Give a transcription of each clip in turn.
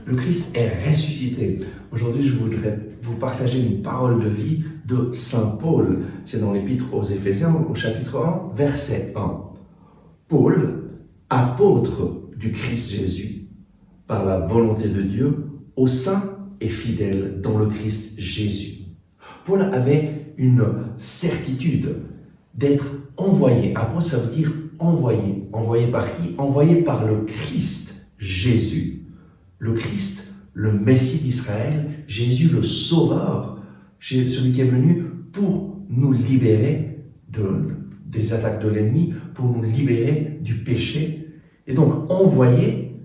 Le Christ est ressuscité. Aujourd'hui, je voudrais vous partager une parole de vie de Saint Paul. C'est dans l'Épître aux Éphésiens, au chapitre 1, verset 1. Paul, apôtre du Christ Jésus, par la volonté de Dieu, aux saints et fidèles dans le Christ Jésus. Paul avait une certitude d'être envoyé. Apôtre, ça veut dire envoyé. Envoyé par qui? Envoyé par le Christ Jésus. Le Christ, le Messie d'Israël, Jésus le Sauveur, celui qui est venu pour nous libérer des attaques de l'ennemi, pour nous libérer du péché. Et donc envoyé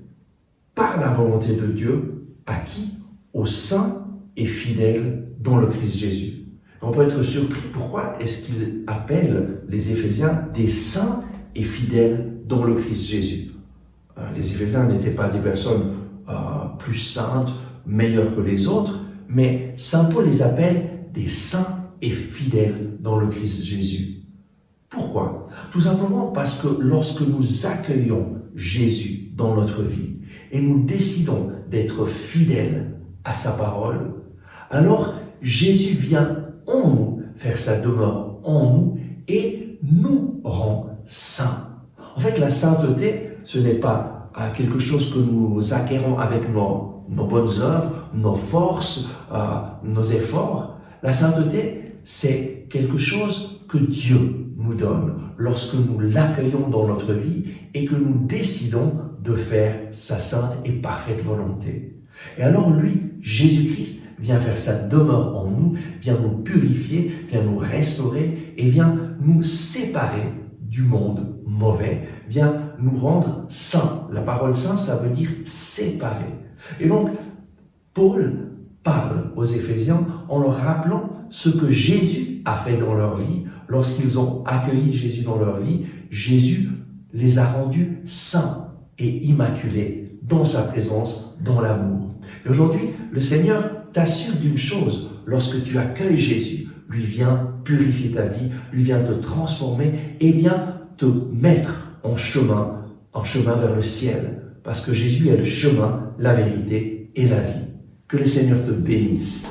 par la volonté de Dieu, à qui? Aux saints et fidèles dans le Christ Jésus. On peut être surpris, pourquoi est-ce qu'il appelle les Éphésiens des saints et fidèles dans le Christ Jésus? Les Éphésiens n'étaient pas des personnes plus saintes, meilleures que les autres, mais Saint Paul les appelle des saints et fidèles dans le Christ Jésus. Pourquoi? Tout simplement parce que lorsque nous accueillons Jésus dans notre vie et nous décidons d'être fidèles à sa parole, alors Jésus vient en nous, faire sa demeure en nous et nous rend saints. En fait, la sainteté, ce n'est pas quelque chose que nous acquérons avec nos bonnes œuvres, nos forces, nos efforts. La sainteté, c'est quelque chose que Dieu nous donne lorsque nous l'accueillons dans notre vie et que nous décidons de faire sa sainte et parfaite volonté. Et alors lui, Jésus-Christ, vient faire sa demeure en nous, vient nous purifier, vient nous restaurer et vient nous séparer du monde mauvais, vient nous rendre saints. La parole saint, ça veut dire séparer. Et donc, Paul parle aux Éphésiens en leur rappelant ce que Jésus a fait dans leur vie. Lorsqu'ils ont accueilli Jésus dans leur vie, Jésus les a rendus saints et immaculés dans sa présence, dans l'amour. Et aujourd'hui, le Seigneur t'assure d'une chose, lorsque tu accueilles Jésus, lui vient purifier ta vie, lui vient te transformer et vient te mettre en chemin vers le ciel. Parce que Jésus est le chemin, la vérité et la vie. Que le Seigneur te bénisse.